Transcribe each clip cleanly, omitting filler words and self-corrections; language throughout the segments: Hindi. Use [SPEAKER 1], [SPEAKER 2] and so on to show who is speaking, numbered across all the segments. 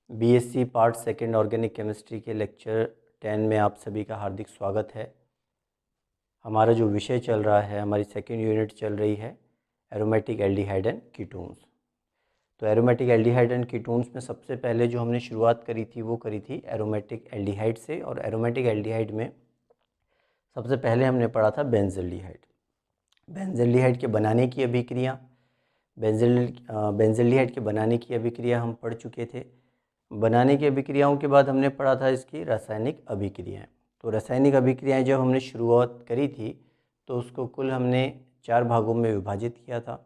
[SPEAKER 1] BSc part second organic chemistry के लेक्चर 10 में आप सभी का हार्दिक स्वागत है। हमारा जो विषय चल रहा है, हमारी सेकंड यूनिट चल रही है एरोमेटिक एल्डिहाइड एंड कीटोन्स। तो एरोमेटिक एल्डिहाइड एंड कीटोन्स में सबसे पहले जो हमने शुरुआत करी थी वो करी थी एरोमेटिक एल्डिहाइड से। और एरोमेटिक एल्डिहाइड में सबसे पहले हमने पढ़ा था बेंज़ल्डिहाइड। बेंज़ल्डिहाइड के बनाने की अभिक्रिया, बेंज़ल्डिहाइड के बनाने की अभिक्रिया हम पढ़ चुके थे। बनाने की अभिक्रियाओं के बाद हमने पढ़ा था इसकी रासायनिक अभिक्रियाएं। तो रासायनिक अभिक्रियाएं जब हमने शुरुआत करी थी तो उसको कुल हमने 4 भागों में विभाजित किया था।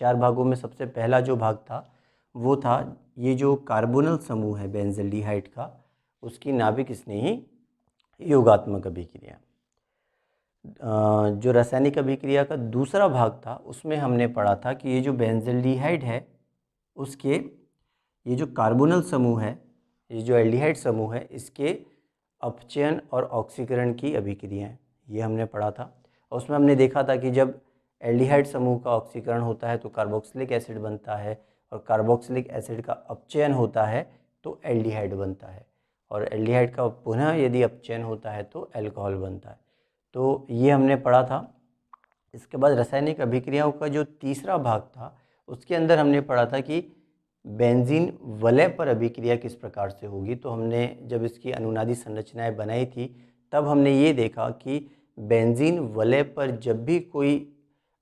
[SPEAKER 1] 4 भागों में सबसे पहला जो भाग था वो था ये जो कार्बोनल समूह है बेंज़ल्डिहाइड का, उसकी नाभिक स्नेही योगात्मक अभिक्रिया। जो रासायनिक अभिक्रिया का दूसरा भाग था उसमें हमने पढ़ा था कि ये जो बेंज़ल्डिहाइड है उसके ये जो कार्बोनल समूह है, ये जो एल्डिहाइड समूह है, इसके अपचयन और ऑक्सीकरण की अभिक्रियाएं, ये हमने पढ़ा था। और उसमें हमने देखा था कि जब एल्डिहाइड समूह का ऑक्सीकरण होता है तो कार्बोक्सिलिक एसिड बनता है, और कार्बोक्सिलिक एसिड का अपचयन होता है तो एल्डिहाइड बनता है, और एल्डिहाइड का पुनः यदि अपचयन होता है तो अल्कोहल बनता है। तो ये हमने पढ़ा था। इसके बाद रासायनिक अभिक्रियाओं का जो तीसरा भाग था उसके अंदर हमने पढ़ा था कि बेंजीन वलय पर अभिक्रिया किस प्रकार से होगी। तो हमने जब इसकी अनुनादी संरचनाएं बनाई थी तब हमने ये देखा कि बेंजीन वलय पर जब भी कोई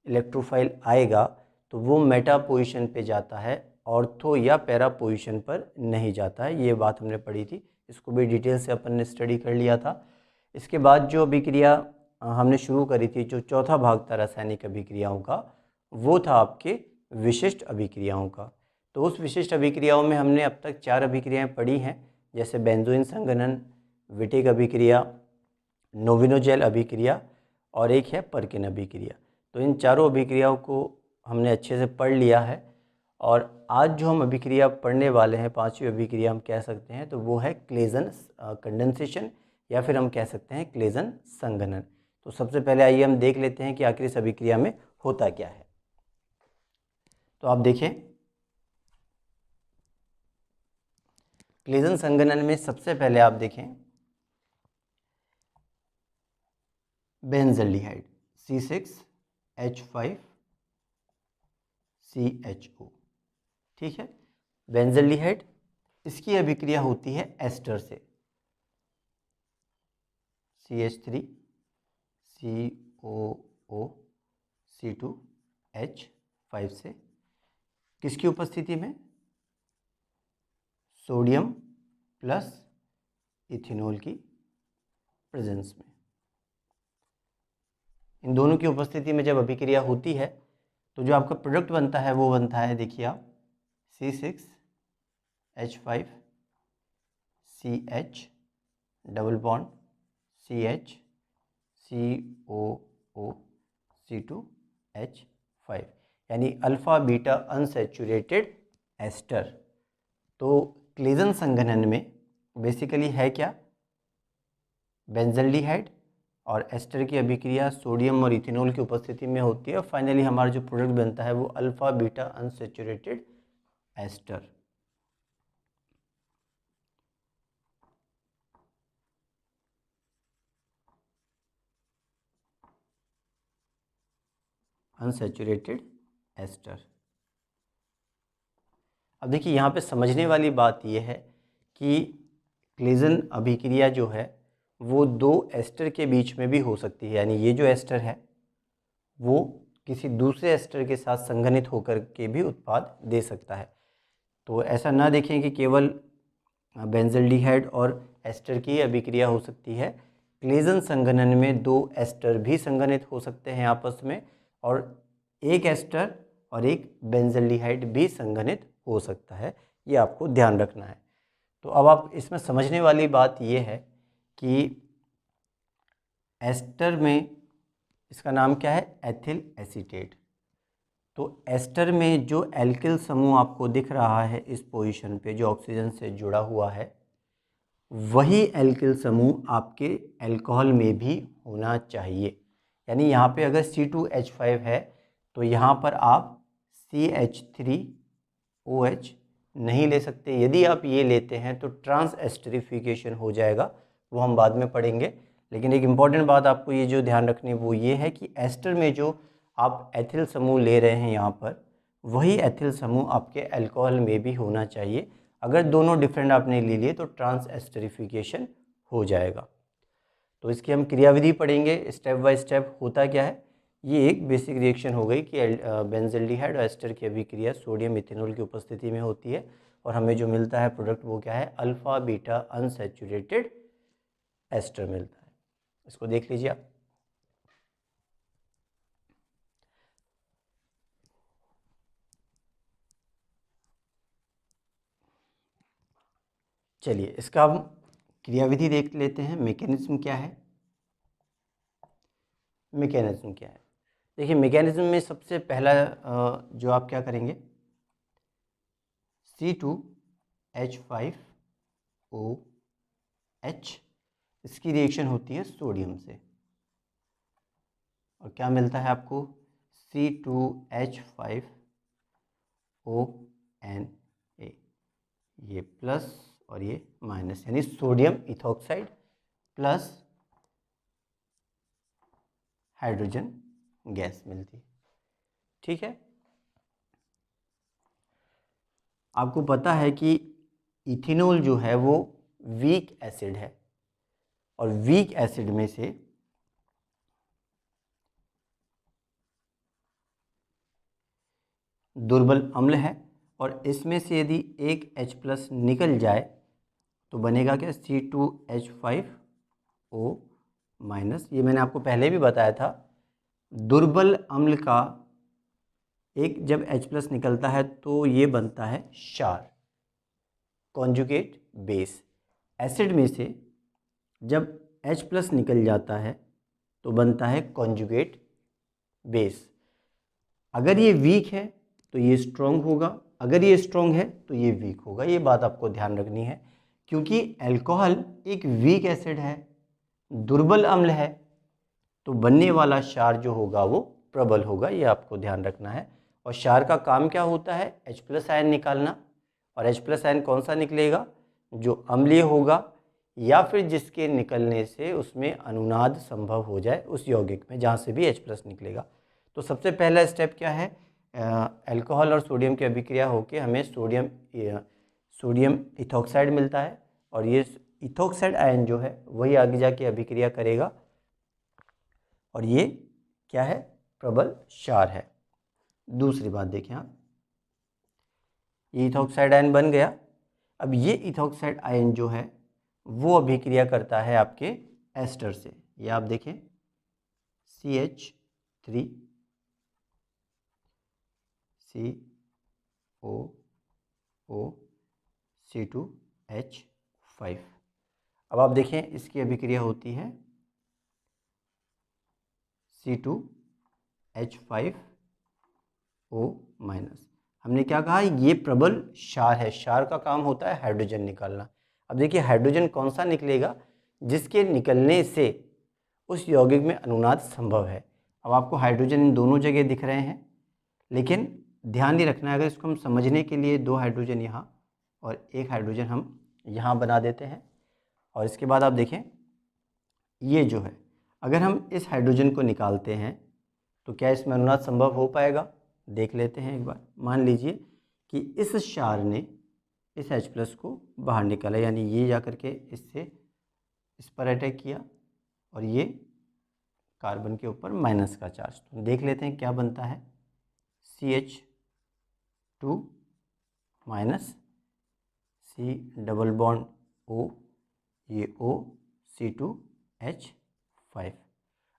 [SPEAKER 1] इलेक्ट्रोफाइल आएगा तो वो मेटा पोजीशन पे जाता है, ऑर्थो या पैरा पोजीशन पर नहीं जाता है। ये बात हमने पढ़ी थी, इसको भी डिटेल से अपन ने स्टडी कर लिया था। इसके बाद जो अभिक्रिया हमने शुरू करी थी, जो चौथा भाग था रासायनिक अभिक्रियाओं का, वो था आपके विशिष्ट अभिक्रियाओं का। तो उस विशिष्ट अभिक्रियाओं में हमने अब तक 4 अभिक्रियाएं पढ़ी हैं, जैसे बेंजोइन संघनन, विटिक अभिक्रिया, नोविनोजेल अभिक्रिया और एक है पर्किन अभिक्रिया। तो इन चारों अभिक्रियाओं को हमने अच्छे से पढ़ लिया है। और आज जो हम अभिक्रिया पढ़ने वाले हैं, 5वीं अभिक्रिया हम कह सकते हैं, तो वो है क्लेजन कंडेंसेशन, या फिर हम कह सकते हैं क्लेजन संघनन। तो सबसे पहले आइए हम देख लेते हैं कि आखिर इस अभिक्रिया में होता क्या है। तो आप देखें, क्लेजन संघनन में सबसे पहले आप देखें बेंज़ल्डिहाइड C6H5CHO, ठीक है। बेंज़ल्डिहाइड, इसकी अभिक्रिया होती है एस्टर से, CH3COOC2H5 से, किसकी उपस्थिति में? सोडियम प्लस इथेनॉल की प्रेजेंस में। इन दोनों की उपस्थिति में जब अभिक्रिया होती है तो जो आपका प्रोडक्ट बनता है वो बनता है, देखिए आप, C6H5CH double bond CH, COOC2H5, यानी अल्फा बीटा अनसैचुरेटेड एस्टर। तो क्लेजन संघनन में बेसिकली है क्या? बेंज़ल्डिहाइड और एस्टर की अभिक्रिया सोडियम और इथेनॉल की उपस्थिति में होती है, और फाइनली हमारा जो प्रोडक्ट बनता है वो alpha beta unsaturated ester. Unsaturated ester. अब देखिए, यहाँ पे समझने वाली बात यह है कि क्लेजन अभिक्रिया जो है वो 2 एस्टर के बीच में भी हो सकती है, यानी ये जो एस्टर है वो किसी दूसरे एस्टर के साथ संघनित होकर के भी उत्पाद दे सकता है। तो ऐसा ना देखें कि केवल बेंज़ल्डिहाइड और एस्टर की अभिक्रिया हो सकती है। क्लेजन संघनन में 2 एस्टर भी संघनित हो सकते हैं आपस में, और एक एस्टर और एक बेंज़ल्डिहाइड भी संघनित हो सकता है। ये आपको ध्यान रखना है। तो अब आप इसमें समझने वाली बात ये है कि एस्टर में इसका नाम क्या है? Ethyl acetate. तो एस्टर में जो एल्किल समूह आपको दिख रहा है इस पोजीशन पे, जो ऑक्सीजन से जुड़ा हुआ है, वही एल्किल समूह आपके अल्कोहल में भी होना चाहिए। यानी यहाँ पे अगर C2H5 है तो यहाँ पर आप CH3OH नहीं ले सकते। यदि आप ये लेते हैं तो ट्रांस एस्टरिफिकेशन हो जाएगा, वो हम बाद में पढ़ेंगे। लेकिन एक इम्पॉर्टेंट बात आपको ये जो ध्यान रखनी है वो ये है कि एस्टर में जो आप एथिल समूह ले रहे हैं यहाँ पर, वही एथिल समूह आपके अल्कोहल में भी होना चाहिए। अगर दोनों डिफरेंट आपने ले लिए तो ट्रांस एस्टरिफिकेशन हो जाएगा। तो इसकी हम क्रियाविधि पढ़ेंगे स्टेप बाय स्टेप। होता क्या है, ये एक बेसिक रिएक्शन हो गई कि बेंजल्डिहाइड और एस्टर की अभिक्रिया सोडियम इथेनॉल की उपस्थिति में होती है और हमें जो मिलता है प्रोडक्ट वो क्या है, अल्फा बीटा अनसैचुरेटेड एस्टर मिलता है। इसको देख लीजिए आप। चलिए इसका हम क्रियाविधि देख लेते हैं। मैकेनिज्म क्या है, मैकेनिज्म क्या है। देखिए मैकेनिज्म में सबसे पहला जो आप क्या करेंगे, C2H5OH, इसकी रिएक्शन होती है सोडियम से और क्या मिलता है आपको, C2H5ONA, ये प्लस और ये माइनस, यानी sodium ethoxide plus hydrogen gas मिलती है। ठीक है, आपको पता है कि इथेनॉल जो है वो वीक एसिड है और वीक एसिड में से दुर्बल अम्ल है और इसमें से यदि एक H+ निकल जाए तो बनेगा क्या, C2H5O-। ये मैंने आपको पहले भी बताया था, दुर्बल अम्ल का एक जब H+ निकलता है तो ये बनता है क्षार, कॉन्जुगेट बेस। एसिड में से जब H+ निकल जाता है तो बनता है कॉन्जुगेट बेस। अगर ये वीक है तो ये स्ट्रॉन्ग होगा, अगर ये स्ट्रॉन्ग है तो ये वीक होगा। ये बात आपको ध्यान रखनी है, क्योंकि अल्कोहल एक वीक एसिड है, दुर्बल अम्ल है, तो बनने वाला क्षार जो होगा वो प्रबल होगा। ये आपको ध्यान रखना है। और क्षार का काम क्या होता है, H+ आयन निकालना। और H+ आयन कौन सा निकलेगा, जो अम्लीय होगा या फिर जिसके निकलने से उसमें अनुनाद संभव हो जाए उस यौगिक में, जहाँ से भी H+ निकलेगा। तो सबसे पहला स्टेप क्या है, अल्कोहल और सोडियम की अभिक्रिया होकर हमें सोडियम इथॉक्साइड मिलता है और ये इथॉक्साइड आयन जो है वही आगे जाके अभिक्रिया करेगा और ये क्या है, प्रबल क्षार है। दूसरी बात देखें आप, ये इथॉक्साइड आयन बन गया। अब ये इथॉक्साइड आयन जो है वो अभिक्रिया करता है आपके एस्टर से। ये आप देखें CH3 COO C2H5। अब आप देखें इसकी अभिक्रिया होती है C2H5O-। हमने क्या कहा, ये प्रबल क्षार है। क्षार का काम होता है हाइड्रोजन निकालना। अब देखिए हाइड्रोजन कौन सा निकलेगा, जिसके निकलने से उस यौगिक में अनुनाद संभव है। अब आपको हाइड्रोजन इन दोनों जगह दिख रहे हैं, लेकिन ध्यान नहीं रखना है, अगर इसको हम समझने के लिए 2 हाइड्रोजन यहाँ और 1 हाइड्रोजन हम यहाँ बना देते हैं। और इसके बाद आप देखें ये जो है, अगर हम इस हाइड्रोजन को निकालते हैं तो क्या इसमें अनुनाद संभव हो पाएगा, देख लेते हैं एक बार। मान लीजिए कि इस क्षार ने इस H+ को बाहर निकाला, यानी ये जा करके इससे इस पर अटैक किया और ये कार्बन के ऊपर माइनस का चार्ज। तो देख लेते हैं क्या बनता है, CH2 minus C double bond O, ये O C2H5।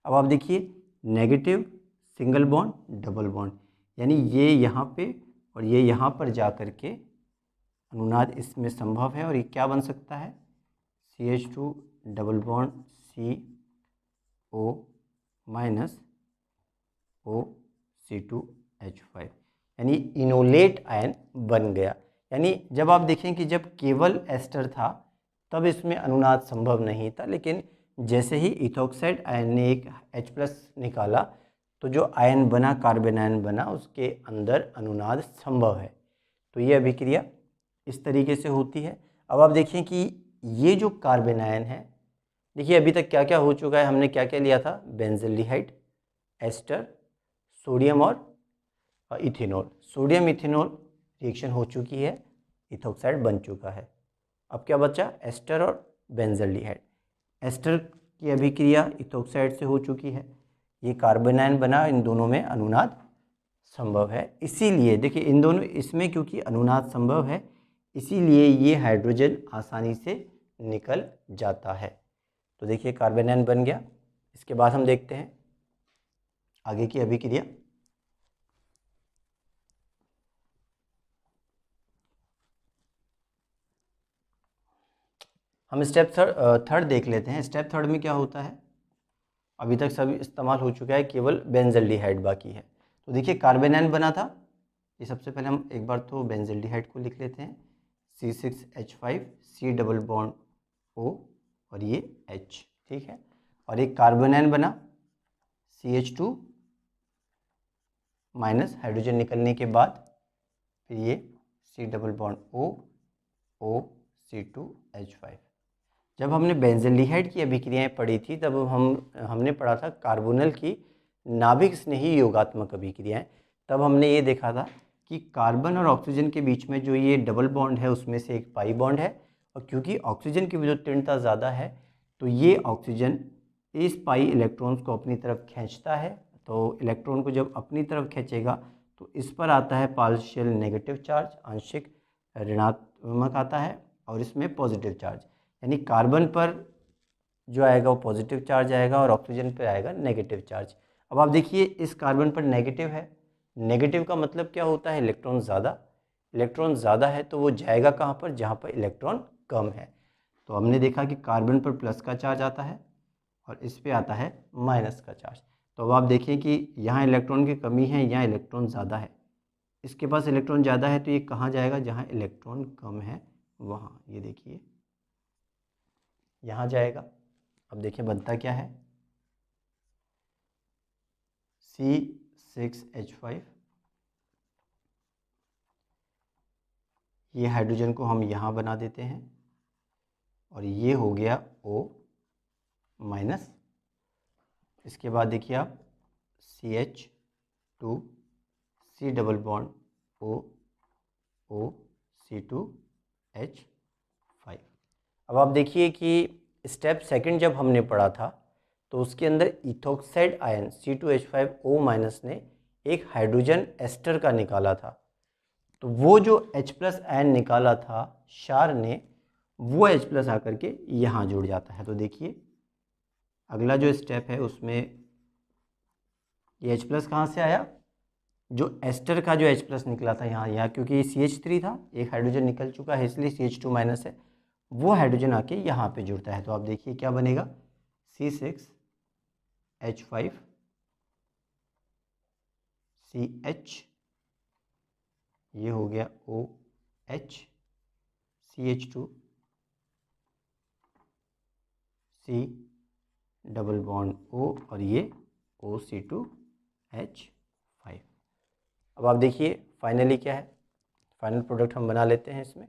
[SPEAKER 1] अब आप देखिए negative single bond double bond, यानी ये यहाँ पे और ये यहाँ पर जा कर के अनुनाद इसमें संभव है। और ये क्या बन सकता है, CH2 double bond CO minus O C2H5, यानी इनोलेट आयन बन गया। यानी जब आप देखें कि जब केवल एस्टर था तब इसमें अनुनाद संभव नहीं था, लेकिन जैसे ही इथॉक्साइड आयन ने एक H+ निकाला तो जो आयन बना, कार्बन आयन बना, उसके अंदर अनुनाद संभव है। तो ये अभिक्रिया इस तरीके से होती है। अब आप देखिए कि ये जो कार्बन आयन है, देखिए अभी तक क्या क्या हो चुका है, हमने क्या क्या लिया था, बेंजल्डिहाइड, एस्टर, सोडियम और इथेनॉल। सोडियम इथेनॉल रिएक्शन हो चुकी है, इथोक्साइड बन चुका है। अब क्या बचा, एस्टर और बेंजल्डिहाइड। एस्टर की अभिक्रिया इथोक्साइड से हो चुकी है, ये कार्बन आयन बना, इन दोनों में अनुनाद संभव है। इसीलिए देखिए इन दोनों इसमें क्योंकि अनुनाद संभव है, इसीलिए ये हाइड्रोजन आसानी से निकल जाता है। तो देखिए कार्बन आयन बन गया। इसके बाद हम देखते हैं आगे की अभिक्रिया। हम स्टेप थर्ड देख लेते हैं। स्टेप थर्ड में क्या होता है, अभी तक सभी इस्तेमाल हो चुका है, केवल बेंजल्डिहाइड बाकी है। तो देखिए कार्बन आयन बना था, ये सबसे पहले हम एक बार तो बेंजल्डिहाइड को लिख लेते हैं, C6H5, C double bond O और ये H, ठीक है। और एक कार्बन आयन बना CH2 माइनस, हाइड्रोजन निकलने के बाद फिर ये C double bond O, O C2H5। जब हमने बेंजल्डिहाइड की अभिक्रियाएं पढ़ी थी तब हमने पढ़ा था कार्बोनल की नाभिक स्नेही योगात्मक अभिक्रियाएं। तब हमने ये देखा था कि कार्बन और ऑक्सीजन के बीच में जो ये डबल बॉन्ड है उसमें से एक पाई बॉन्ड है, और क्योंकि ऑक्सीजन की विद्युत ज़्यादा है तो ये ऑक्सीजन इस पाई इलेक्ट्रॉन्स को अपनी तरफ खींचता है। तो इलेक्ट्रॉन को जब अपनी तरफ खींचेगा तो इस पर आता है पार्शियल नेगेटिव चार्ज, आंशिक ऋणात्मक आता है, और इसमें पॉजिटिव चार्ज, यानी कार्बन पर जो आएगा वो पॉजिटिव चार्ज आएगा और ऑक्सीजन पर आएगा नेगेटिव चार्ज। अब आप देखिए इस कार्बन पर नेगेटिव है, नेगेटिव का मतलब क्या होता है, इलेक्ट्रॉन ज़्यादा। इलेक्ट्रॉन ज़्यादा है तो वो जाएगा कहाँ पर, जहाँ पर इलेक्ट्रॉन कम है। तो हमने देखा कि कार्बन पर प्लस का चार्ज आता है और इस पे आता है माइनस का चार्ज। तो अब आप देखिए कि यहाँ इलेक्ट्रॉन की कमी है, यहाँ इलेक्ट्रॉन ज़्यादा है। इसके पास इलेक्ट्रॉन ज़्यादा है तो ये कहाँ जाएगा, जहाँ इलेक्ट्रॉन कम है वहाँ, ये देखिए यहाँ जाएगा। अब देखिए बनता क्या है, C6H5, ये हाइड्रोजन को हम यहाँ बना देते हैं और ये हो गया O माइनस। इसके बाद देखिए आप CH2, C double bond O, O C2H5। अब आप देखिए कि स्टेप सेकंड जब हमने पढ़ा था तो उसके अंदर इथोक्साइड आयन C2H5O माइनस ने एक हाइड्रोजन एस्टर का निकाला था। तो वो जो H प्लस आयन निकाला था क्षार ने, वो H प्लस आकर के यहाँ जुड़ जाता है। तो देखिए अगला जो स्टेप है उसमें ये H प्लस कहाँ से आया, जो एस्टर का जो H प्लस निकला था यहाँ क्योंकि CH3 था, एक हाइड्रोजन निकल चुका है इसलिए CH2 माइनस है, वो हाइड्रोजन आके यहाँ पे जुड़ता है। तो आप देखिए क्या बनेगा, C6H5 CH, ये हो गया OH, CH2 C double bond O और ये OC2H5। अब आप देखिए फाइनली क्या है, फाइनल प्रोडक्ट हम बना लेते हैं इसमें।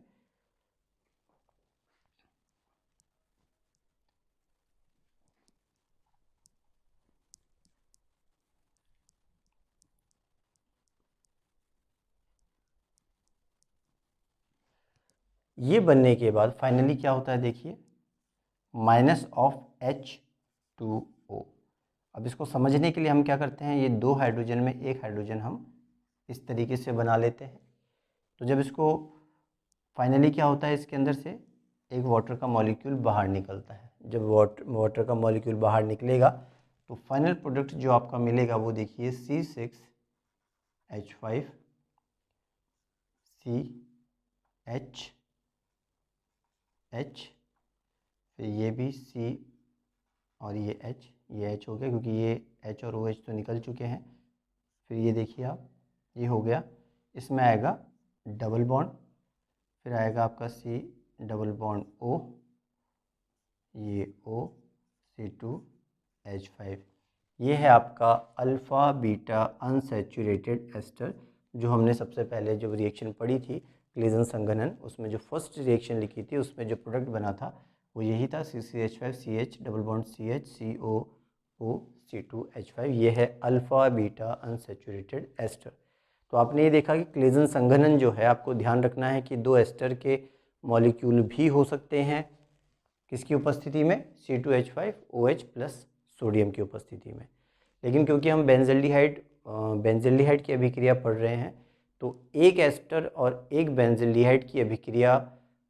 [SPEAKER 1] ये बनने के बाद फाइनली क्या होता है देखिए, माइनस ऑफ H2O। अब इसको समझने के लिए हम क्या करते हैं, ये दो हाइड्रोजन में एक हाइड्रोजन हम इस तरीके से बना लेते हैं। तो जब इसको फाइनली क्या होता है, इसके अंदर से एक वाटर का मॉलिक्यूल बाहर निकलता है। जब वाटर का मॉलिक्यूल बाहर निकलेगा तो फाइनल प्रोडक्ट जो आपका मिलेगा वो देखिए C6H5 CH, फिर ये भी C और ये H हो गया क्योंकि ये H और OH तो निकल चुके हैं। फिर ये देखिए आप, ये हो गया, इसमें आएगा डबल बॉन्ड, फिर आएगा आपका C डबल बॉन्ड O, ये O C2H5। ये है आपका अल्फ़ा बीटा अनसैचुरेटेड एस्टर जो हमने सबसे पहले जो रिएक्शन पढ़ी थी क्लेजन संघनन, उसमें जो फर्स्ट रिएक्शन लिखी थी उसमें जो प्रोडक्ट बना था वो यही था CCH5CH double bond CH COO C2H5। ये है अल्फ़ा बीटा अनसैचुरेटेड एस्टर। तो आपने ये देखा कि क्लेजन संघनन जो है आपको ध्यान रखना है कि दो एस्टर के मॉलिक्यूल भी हो सकते हैं किसकी उपस्थिति में, C2H5OH प्लस सोडियम की उपस्थिति में। लेकिन क्योंकि हम बेंजल्डिहाइड की अभिक्रिया पढ़ रहे हैं तो एक एस्टर और एक बेंजल्डिहाइड की अभिक्रिया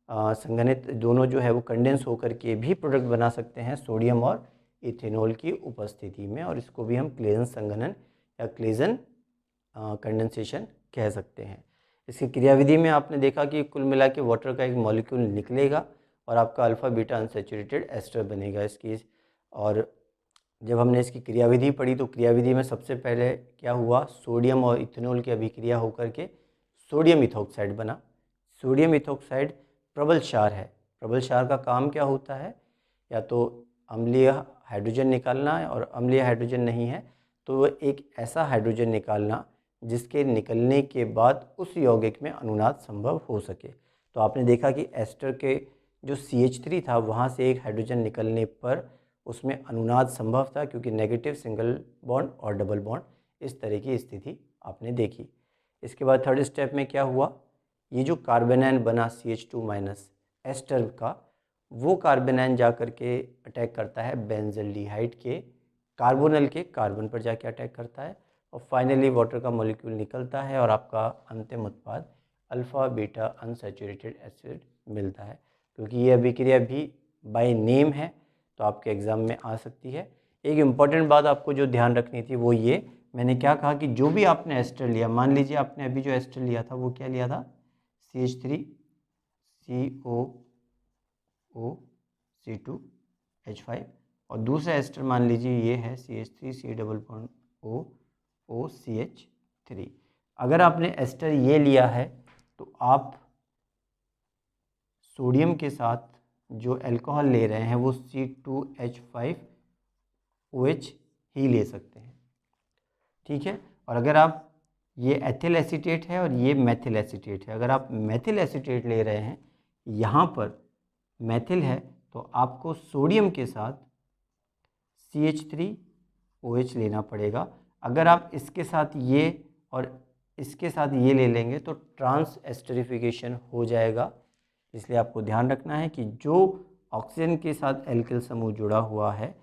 [SPEAKER 1] संघनित दोनों जो है वो कंडेंस होकर के भी प्रोडक्ट बना सकते हैं सोडियम और इथेनॉल की उपस्थिति में, और इसको भी हम क्लेजन संघनन या क्लेजन कंडेंसेशन कह सकते हैं। इसकी क्रियाविधि में आपने देखा कि कुल मिला के वाटर का एक मॉलिक्यूल निकलेगा और आपका अल्फ़ा बीटा अनसैचुरेटेड एस्टर बनेगा इसकी। और जब हमने इसकी क्रियाविधि पढ़ी तो क्रियाविधि में सबसे पहले क्या हुआ, सोडियम और इथेनॉल की अभिक्रिया होकर के सोडियम इथोक्साइड बना। सोडियम इथोक्साइड प्रबल क्षार है। प्रबल क्षार का काम क्या होता है, या तो अम्लीय हाइड्रोजन निकालना है, और अम्लीय हाइड्रोजन नहीं है तो एक ऐसा हाइड्रोजन निकालना जिसके निकलने के बाद उस यौगिक में अनुनाद संभव हो सके। तो आपने देखा कि एस्टर के जो CH3 था वहाँ से एक हाइड्रोजन निकलने पर उसमें अनुनाद संभव था, क्योंकि नेगेटिव सिंगल बॉन्ड और डबल बॉन्ड इस तरह की स्थिति आपने देखी। इसके बाद थर्ड स्टेप में क्या हुआ, ये जो कार्बेनाइन बना CH2- एस्टर का, वो कार्बेनाइन जा कर के अटैक करता है बेंजल्डिहाइड के कार्बोनल के कार्बन पर जाके अटैक करता है, और फाइनली वाटर का मॉलिक्यूल निकलता है और आपका अंतिम उत्पाद अल्फ़ा बीटा अनसैचुरेटेड एसिड मिलता है। क्योंकि ये अभिक्रिया भी बाय नेम है तो आपके एग्ज़ाम में आ सकती है। एक इम्पॉर्टेंट बात आपको जो ध्यान रखनी थी वो ये, मैंने क्या कहा कि जो भी आपने एस्टर लिया, मान लीजिए आपने अभी जो एस्टर लिया था वो क्या लिया था, CH3COO C2H5, और दूसरा एस्टर मान लीजिए ये है CH3C डबल बॉन्ड OCH3। अगर आपने एस्टर ये लिया है तो आप सोडियम के साथ जो अल्कोहल ले रहे हैं वो C2H5OH ही ले सकते हैं, ठीक है। और अगर आप ये एथिल एसीटेट है और ये मेथिल एसीटेट है, अगर आप मेथिल एसीटेट ले रहे हैं, यहाँ पर मेथिल है तो आपको सोडियम के साथ CH3OH लेना पड़ेगा। अगर आप इसके साथ ये और इसके साथ ये ले लेंगे तो ट्रांस एस्टरिफिकेशन हो जाएगा। इसलिए आपको ध्यान रखना है कि जो ऑक्सीजन के साथ एल्किल समूह जुड़ा हुआ है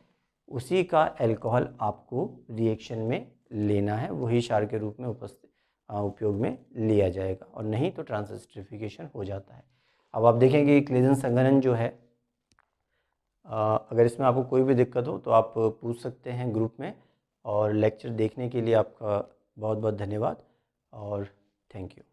[SPEAKER 1] उसी का अल्कोहल आपको रिएक्शन में लेना है, वही क्षार के रूप में उपयोग में लिया जाएगा, और नहीं तो ट्रांस एस्टरिफिकेशन हो जाता है। अब आप देखेंगे कि क्लेजन संघनन जो है, अगर इसमें आपको कोई भी दिक्कत हो तो आप पूछ सकते हैं ग्रुप में। और लेक्चर देखने के लिए आपका बहुत बहुत धन्यवाद और थैंक यू।